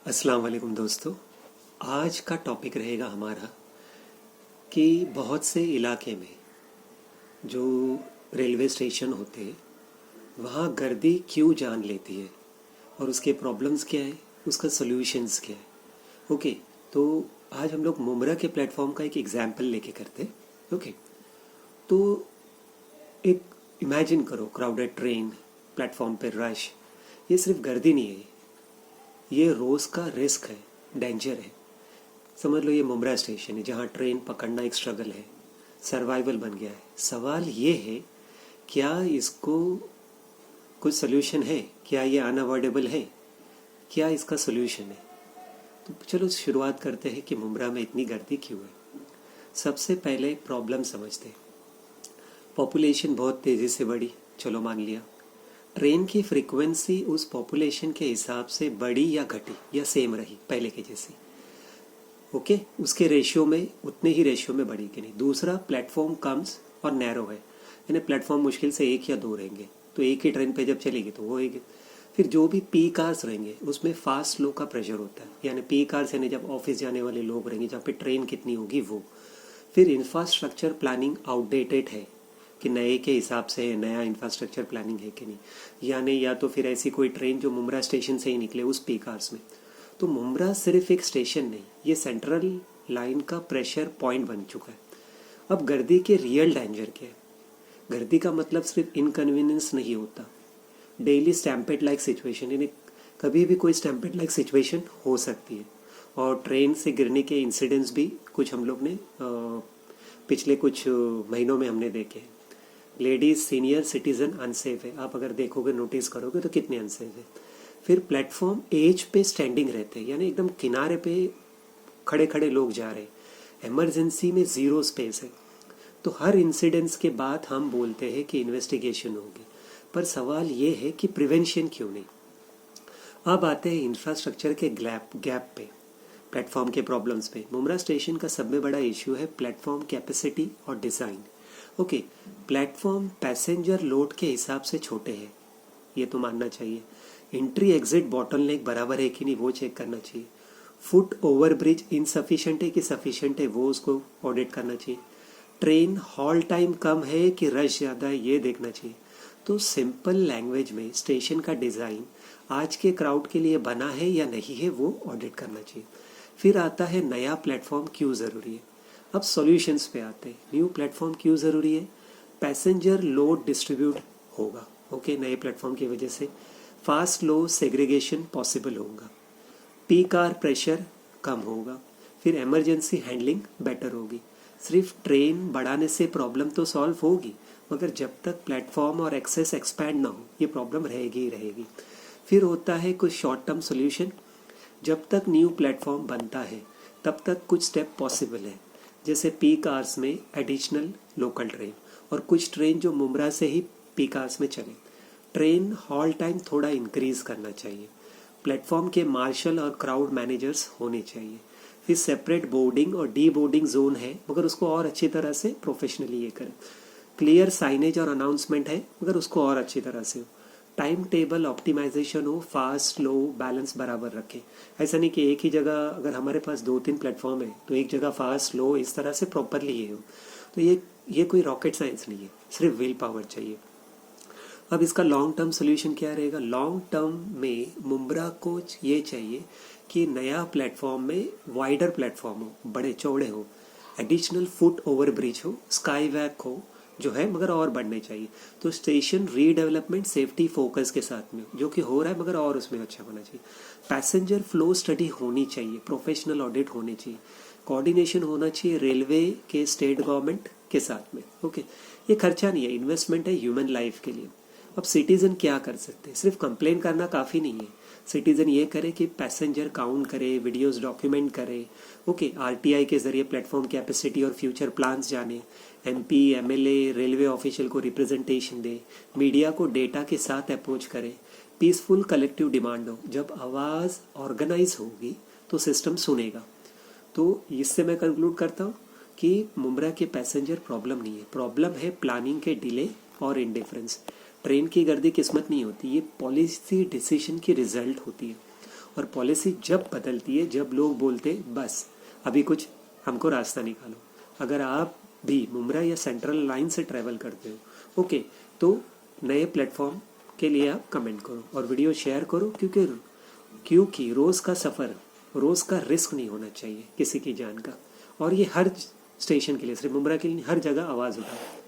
अस्सलाम वालेकुम दोस्तों। आज का टॉपिक रहेगा हमारा कि बहुत से इलाके में जो रेलवे स्टेशन होते हैं वहाँ गर्दी क्यों जान लेती है और उसके प्रॉब्लम्स क्या है, उसका सॉल्यूशंस क्या है। ओके, तो आज हम लोग मुमरा के प्लेटफॉर्म का एक एग्जाम्पल लेके करते हैं। ओके, तो एक इमेजिन करो क्राउडेड ट्रेन, प्लेटफॉर्म पे रश। ये सिर्फ गर्दी नहीं है, ये रोज़ का रिस्क है, डेंजर है। समझ लो ये मुमरा स्टेशन है जहाँ ट्रेन पकड़ना एक स्ट्रगल है, सर्वाइवल बन गया है। सवाल ये है, क्या इसको कुछ सोल्यूशन है? क्या ये अनअवॉइडेबल है? क्या इसका सोल्यूशन है? तो चलो शुरुआत करते हैं कि मुमरा में इतनी गर्दी क्यों है। सबसे पहले प्रॉब्लम समझते हैं। पॉपुलेशन बहुत तेज़ी से बढ़ी, चलो मान लिया। ट्रेन की फ्रीक्वेंसी उस पॉपुलेशन के हिसाब से बढ़ी या घटी या सेम रही पहले के जैसी। ओके, उसके रेशियो में उतने ही रेशियो में बढ़ी कि नहीं। दूसरा, प्लेटफॉर्म कम्स और नैरो है, यानी प्लेटफॉर्म मुश्किल से एक या दो रहेंगे, तो एक ही ट्रेन पे जब चलेगी तो वो होएगी। फिर जो भी पी कार्स रहेंगे उसमें फास्ट लो का प्रेशर होता है, यानी पी कार्स यानी जब ऑफिस जाने वाले लोग रहेंगे जहाँ पे ट्रेन कितनी होगी वो। फिर इंफ्रास्ट्रक्चर प्लानिंग आउटडेटेड है कि नए के हिसाब से नया इंफ्रास्ट्रक्चर प्लानिंग है कि नहीं, यानी या तो फिर ऐसी कोई ट्रेन जो मुमरा स्टेशन से ही निकले उस पी कार्स में। तो मुमरा सिर्फ एक स्टेशन नहीं, ये सेंट्रल लाइन का प्रेशर पॉइंट बन चुका है। अब गर्दी के रियल डेंजर क्या है? गर्दी का मतलब सिर्फ इनकन्वीनियंस नहीं होता, डेली स्टैम्पेड लाइक सिचुएशन, यानी कभी भी कोई स्टैम्पेड लाइक सिचुएशन हो सकती है। और ट्रेन से गिरने के इंसिडेंट्स भी कुछ हम लोग ने पिछले कुछ महीनों में हमने देखे हैं। लेडीज सीनियर सिटीजन अनसेफ है, आप अगर देखोगे नोटिस करोगे तो कितने अनसेफ है। फिर प्लेटफॉर्म एज पे स्टैंडिंग रहते हैं, यानी एकदम किनारे पे खड़े खड़े लोग जा रहे हैं। इमरजेंसी में ज़ीरो स्पेस है। तो हर इंसिडेंट्स के बाद हम बोलते हैं कि इन्वेस्टिगेशन होगी, पर सवाल ये है कि प्रिवेंशन क्यों नहीं। अब आते हैं इंफ्रास्ट्रक्चर के गैप पे, प्लेटफॉर्म के प्रॉब्लम्स पे। मुमरा स्टेशन का सबसे बड़ा इश्यू है प्लेटफॉर्म कैपेसिटी और design. Okay, platform passenger load के हिसाब से छोटे हैं, ये तो मानना चाहिए। एंट्री एग्जिट बॉटलनेक बराबर है कि नहीं वो चेक करना चाहिए। फुट ओवर ब्रिज इनसफिशिएंट है कि सफिशिएंट है वो उसको ऑडिट करना चाहिए। ट्रेन हॉल टाइम कम है कि रश ज़्यादा है ये देखना चाहिए। तो सिंपल लैंग्वेज में स्टेशन का डिज़ाइन आज के क्राउड के लिए बना है या नहीं है वो ऑडिट करना चाहिए। फिर आता है नया प्लेटफॉर्म क्यों ज़रूरी है। अब सॉल्यूशंस पे आते हैं। न्यू प्लेटफॉर्म क्यों ज़रूरी है? पैसेंजर लोड डिस्ट्रीब्यूट होगा, ओके, नए प्लेटफॉर्म की वजह से फास्ट लो सेग्रीगेशन पॉसिबल होगा, पी कार प्रेशर कम होगा, फिर इमरजेंसी हैंडलिंग बेटर होगी। सिर्फ ट्रेन बढ़ाने से प्रॉब्लम तो सॉल्व होगी, मगर जब तक प्लेटफॉर्म और एक्सेस एक्सपैंड ना हो ये प्रॉब्लम रहेगी ही रहेगी। फिर होता है कुछ शॉर्ट टर्म सोल्यूशन। जब तक न्यू प्लेटफॉर्म बनता है तब तक कुछ स्टेप पॉसिबल है, जैसे पीक आवर्स में एडिशनल लोकल ट्रेन और कुछ ट्रेन जो मुमरा से ही पीक आवर्स में चले। ट्रेन हॉल टाइम थोड़ा इंक्रीज करना चाहिए। प्लेटफॉर्म के मार्शल और क्राउड मैनेजर्स होने चाहिए। फिर सेपरेट बोर्डिंग और डी बोर्डिंग जोन है, मगर उसको और अच्छी तरह से प्रोफेशनली ये करें। क्लियर साइनेज और अनाउंसमेंट है, मगर उसको और अच्छी तरह से हो। टाइम टेबल ऑप्टिमाइजेशन हो, फास्ट लो बैलेंस बराबर रखें। ऐसा नहीं कि एक ही जगह अगर हमारे पास 2-3 प्लेटफॉर्म है तो एक जगह फास्ट लो इस तरह से प्रॉपरली ये हो। तो ये कोई रॉकेट साइंस नहीं है, सिर्फ विल पावर चाहिए। अब इसका लॉन्ग टर्म सोल्यूशन क्या रहेगा? लॉन्ग टर्म में मुमरा को ये चाहिए कि नया प्लेटफॉर्म में वाइडर प्लेटफॉर्म हो, बड़े चौड़े हो, एडिशनल फुट ओवर ब्रिज हो, स्काई वैक हो जो है, मगर और बढ़ने चाहिए। तो स्टेशन रीडेवलपमेंट सेफ्टी फोकस के साथ में, जो कि हो रहा है मगर और उसमें अच्छा होना चाहिए। पैसेंजर फ्लो स्टडी होनी चाहिए, प्रोफेशनल ऑडिट होने चाहिए, कोऑर्डिनेशन होना चाहिए रेलवे के स्टेट गवर्नमेंट के साथ में। ओके, ये खर्चा नहीं है, इन्वेस्टमेंट है ह्यूमन लाइफ के लिए। अब सिटीजन क्या कर सकते हैं? सिर्फ कंप्लेन करना काफ़ी नहीं है। सिटीजन ये करे कि पैसेंजर काउंट करे, वीडियोस डॉक्यूमेंट करे, ओके, आरटीआई के जरिए प्लेटफॉर्म कैपेसिटी और फ्यूचर प्लान्स जाने, एमपी एमएलए रेलवे ऑफिशियल को रिप्रेजेंटेशन दे, मीडिया को डेटा के साथ अप्रोच करे, पीसफुल कलेक्टिव डिमांड हो। जब आवाज़ ऑर्गेनाइज होगी तो सिस्टम सुनेगा। तो इससे मैं कंक्लूड करता हूँ कि मुमरा के पैसेंजर प्रॉब्लम नहीं है, प्रॉब्लम है प्लानिंग के डिले और इंडिफरेंस। ट्रेन की गर्दी किस्मत नहीं होती, ये पॉलिसी डिसीजन की रिजल्ट होती है। और पॉलिसी जब बदलती है जब लोग बोलते बस अभी कुछ हमको रास्ता निकालो। अगर आप भी मुंब्रा या सेंट्रल लाइन से ट्रैवल करते हो ओके, तो नए प्लेटफॉर्म के लिए आप कमेंट करो और वीडियो शेयर करो, क्योंकि रोज़ का सफ़र, रोज़ का रिस्क नहीं होना चाहिए किसी की जान का। और ये हर स्टेशन के लिए, सिर्फ मुंब्रा के लिए हर जगह आवाज़ उठाओ।